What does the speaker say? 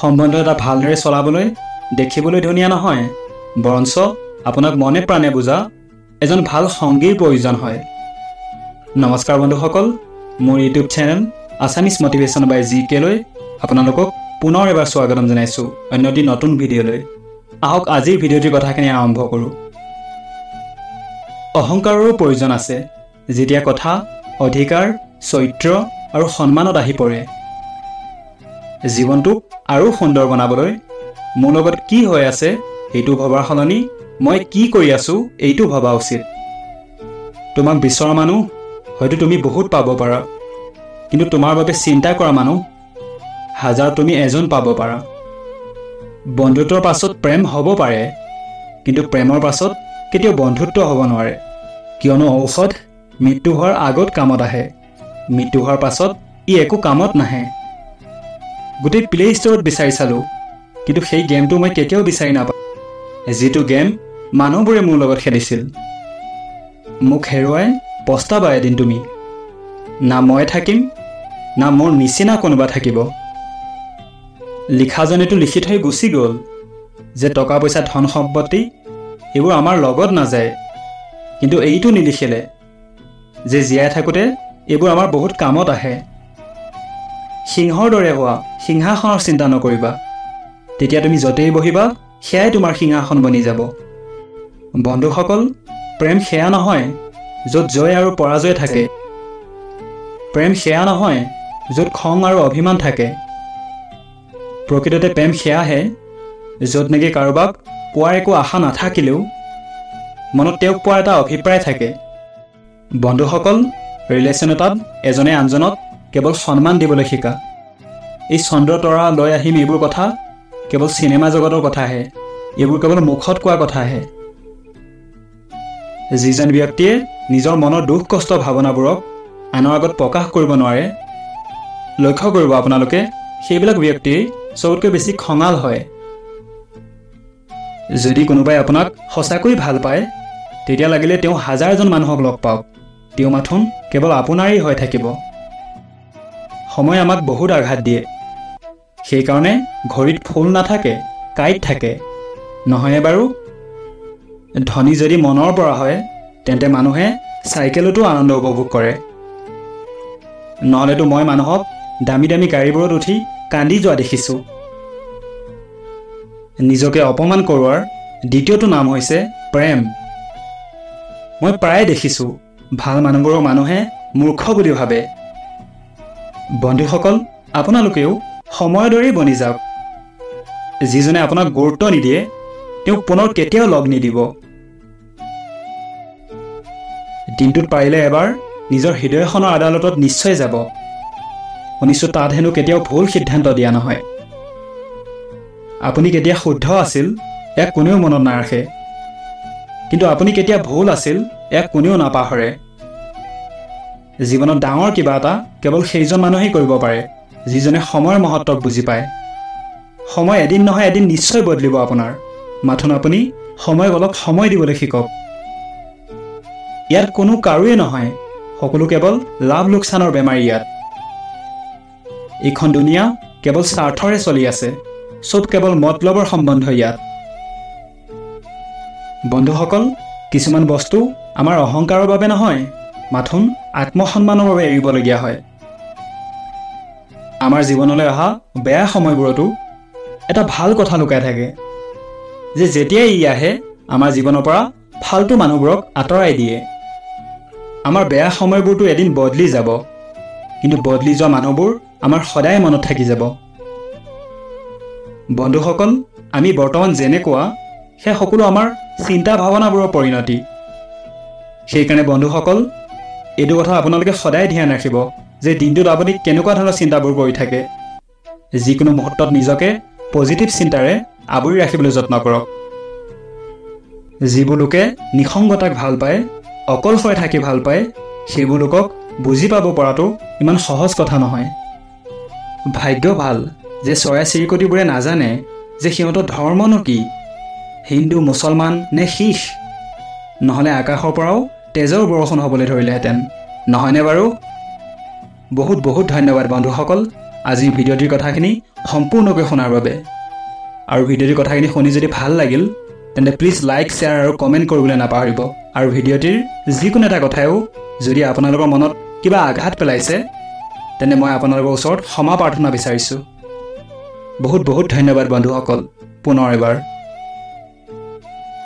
সম্বন্ধ এটা ভালদৰে চলাবলৈ দেখিবলৈ ধুনীয়া নহয়, বৰঞ্চ আপোনাক মনে প্ৰাণে বুজা এজন ভাল সংগীৰ প্ৰয়োজন হয়। নমস্কাৰ বন্ধুসকল, মোৰ ইউটিউব চেনেল আছামিজ মটিভেশ্যন বাই GK লৈ আপোনালোকক পুনৰ এবাৰ স্বাগতম জনাইছোঁ অন্য এটি নতুন ভিডিঅ'লৈ। আহক আজিৰ ভিডিঅ'টিৰ কথাখিনি আৰম্ভ কৰোঁ। অহংকাৰৰো প্ৰয়োজন আছে যেতিয়া কথা অধিকাৰ, চৰিত্ৰ আৰু সন্মানত আহি পৰে। জীৱনটোক আৰু সুন্দৰ বনাবলৈ মোৰ লগত কি হৈ আছে সেইটো ভবাৰ সলনি মই কি কৰি আছোঁ এইটো ভবা উচিত। তোমাক বিচৰা মানুহ হয়তো তুমি বহুত পাব পাৰা, কিন্তু তোমাৰ বাবে চিন্তা কৰা মানুহ হাজাৰ তুমি এজন পাব পাৰা। বন্ধুত্বৰ পাছত প্ৰেম হ'ব পাৰে, কিন্তু প্ৰেমৰ পাছত কেতিয়াও বন্ধুত্ব হ'ব নোৱাৰে, কিয়নো ঔষধ মৃত্যু হোৱাৰ আগত কামত আহে, মৃত্যু হোৱাৰ পাছত ই একো কামত নাহে। গোটেই প্লে ষ্ট'ৰত বিচাৰি চালোঁ, কিন্তু সেই গেমটো মই কেতিয়াও বিচাৰি নাপাওঁ, যিটো গেম মানুহবোৰে মোৰ লগত খেলিছিল। মোক হেৰুৱাই পস্তাবা এদিন তুমি, না মই থাকিম না মোৰ নিচিনা কোনোবা থাকিব। লিখাজনেতো লিখি থৈ গুচি গ'ল যে টকা পইচা ধন সম্পত্তি এইবোৰ আমাৰ লগত নাযায়, কিন্তু এইটো নিলিখিলে যে জীয়াই থাকোঁতে এইবোৰ আমাৰ বহুত কামত আহে। সিংহৰ দৰে হোৱা, সিংহাসনৰ চিন্তা নকৰিবা, তেতিয়া তুমি য'তেই বহিবা সেয়াই তোমাৰ সিংহাসন বনি যাব। বন্ধুসকল, প্ৰেম সেয়া নহয় য'ত জয় আৰু পৰাজয় থাকে, প্ৰেম সেয়া নহয় য'ত খং আৰু অভিমান থাকে। প্ৰকৃততে প্ৰেম সেয়াহে য'ত নেকি কাৰোবাক পোৱাৰ একো আশা নাথাকিলেও মনত তেওঁক পোৱাৰ এটা অভিপ্ৰায় থাকে। বন্ধুসকল, ৰিলেশ্যন এটাত এজনে আনজনক কেৱল সন্মান দিবলৈ শিকা। এই চন্দ্ৰ তৰা লৈ আহিম এইবোৰ কথা কেৱল চিনেমা জগতৰ কথাহে, এইবোৰ কেৱল মুখত কোৱা কথাহে। যিজন ব্যক্তিয়ে নিজৰ মনৰ দুখ কষ্ট ভাৱনাবোৰক আনৰ আগত প্ৰকাশ কৰিব নোৱাৰে, লক্ষ্য কৰিব আপোনালোকে সেইবিলাক ব্যক্তি চবতকৈ বেছি খঙাল হয়। যদি কোনোবাই আপোনাক সঁচাকৈ ভাল পায়, তেতিয়া লাগিলে তেওঁ হাজাৰজন মানুহক লগ পাওক, তেওঁ মাথোন কেৱল আপোনাৰেই হৈ থাকিব। সময় আমাক বহুত আঘাত দিয়ে, সেইকাৰণে ঘড়ীত ফুল নাথাকে, কাঁইট থাকে, নহয়নে বাৰু? ধনী যদি মনৰ পৰা হয় তেন্তে মানুহে চাইকেলতো আনন্দ উপভোগ কৰে, নহ'লেতো মই মানুহক দামী দামী গাড়ীবোৰত উঠি কান্দি যোৱা দেখিছোঁ। নিজকে অপমান কৰোৱাৰ দ্বিতীয়টো নাম হৈছে প্ৰেম। মই প্ৰায়ে দেখিছোঁ ভাল মানুহবোৰক মানুহে মূৰ্খ বুলি ভাবে। বন্ধুসকল, আপোনালোকেও সময়ৰ দৰেই বনি যাওক। যিজনে আপোনাক গুৰুত্ব নিদিয়ে তেওঁক পুনৰ কেতিয়াও লগ নিদিব। দিনটোত পাৰিলে এবাৰ নিজৰ হৃদয়খনৰ আদালতত নিশ্চয় যাব। শুনিছোঁ তাত হেনো কেতিয়াও ভুল সিদ্ধান্ত দিয়া নহয়। আপুনি কেতিয়া শুদ্ধ আছিল ইয়াক কোনেও মনত নাৰাখে, কিন্তু আপুনি কেতিয়া ভুল আছিল ইয়াক কোনেও নাপাহৰে। জীৱনত ডাঙৰ কিবা এটা কেৱল সেইজন মানুহেই কৰিব পাৰে যিজনে সময়ৰ মহত্বক বুজি পায়। সময় এদিন নহয় এদিন নিশ্চয় বদলিব আপোনাৰ, মাথোন আপুনি সময়ক অলপ সময় দিবলৈ শিকক। ইয়াত কোনো কাৰোৱে নহয়, সকলো কেৱল লাভ লোকচানৰ বেমাৰী। ইয়াত এইখন দুনিয়া কেৱল স্বাৰ্থৰে চলি আছে, চব কেৱল মতলবৰ সম্বন্ধ ইয়াত। বন্ধুসকল, কিছুমান বস্তু আমাৰ অহংকাৰৰ বাবে নহয়, মাথোন আত্মসন্মানৰ বাবে এৰিবলগীয়া হয়। আমাৰ জীৱনলৈ অহা বেয়া সময়বোৰতো এটা ভাল কথা লুকাই থাকে, যে যেতিয়াই ই আহে আমাৰ জীৱনৰ পৰা ফাল্টু মানুহবোৰক আঁতৰাই দিয়ে। আমাৰ বেয়া সময়বোৰতো এদিন বদলি যাব, কিন্তু বদলি যোৱা মানুহবোৰ আমাৰ সদায় মনত থাকি যাব। বন্ধুসকল, আমি বৰ্তমান যেনেকুৱা সেয়া সকলো আমাৰ চিন্তা ভাৱনাবোৰৰ পৰিণতি। সেইকাৰণে বন্ধুসকল, এইটো কথা আপোনালোকে সদায় ধ্যান ৰাখিব যে দিনটোত আপুনি কেনেকুৱা ধৰণৰ চিন্তাবোৰ কৰি থাকে। যিকোনো মুহূৰ্তত নিজকে পজিটিভ চিন্তাৰে আৱৰি ৰাখিবলৈ যত্ন কৰক। যিবোৰ লোকে নিসংগতাক ভাল পায়, অকলশৰে থাকি ভাল পায়, সেইবোৰ লোকক বুজি পাব পৰাটো ইমান সহজ কথা নহয়। ভাগ্য ভাল যে চৰাই চিৰিকটিবোৰে নাজানে যে সিহঁতৰ ধৰ্মনো কি, হিন্দু, মুছলমান নে শিখ, নহ'লে আকাশৰ পৰাও তেজৰ বৰষুণ হ'বলৈ ধৰিলেহেঁতেন, নহয়নে বাৰু? বহুত বহুত ধন্যবাদ বন্ধুসকল, আজিৰ ভিডিঅ'টিৰ কথাখিনি সম্পূৰ্ণকৈ শুনাৰ বাবে। আৰু ভিডিঅ'টিৰ কথাখিনি শুনি যদি ভাল লাগিল তেন্তে প্লিজ লাইক, শ্বেয়াৰ আৰু কমেণ্ট কৰিবলৈ নাপাহৰিব। আৰু ভিডিঅ'টিৰ যিকোনো এটা কথাও যদি আপোনালোকৰ মনত কিবা আঘাত পেলাইছে তেন্তে মই আপোনালোকৰ ওচৰত ক্ষমা প্ৰাৰ্থনা বিচাৰিছোঁ। বহুত বহুত ধন্যবাদ বন্ধুসকল, পুনৰ এবাৰ।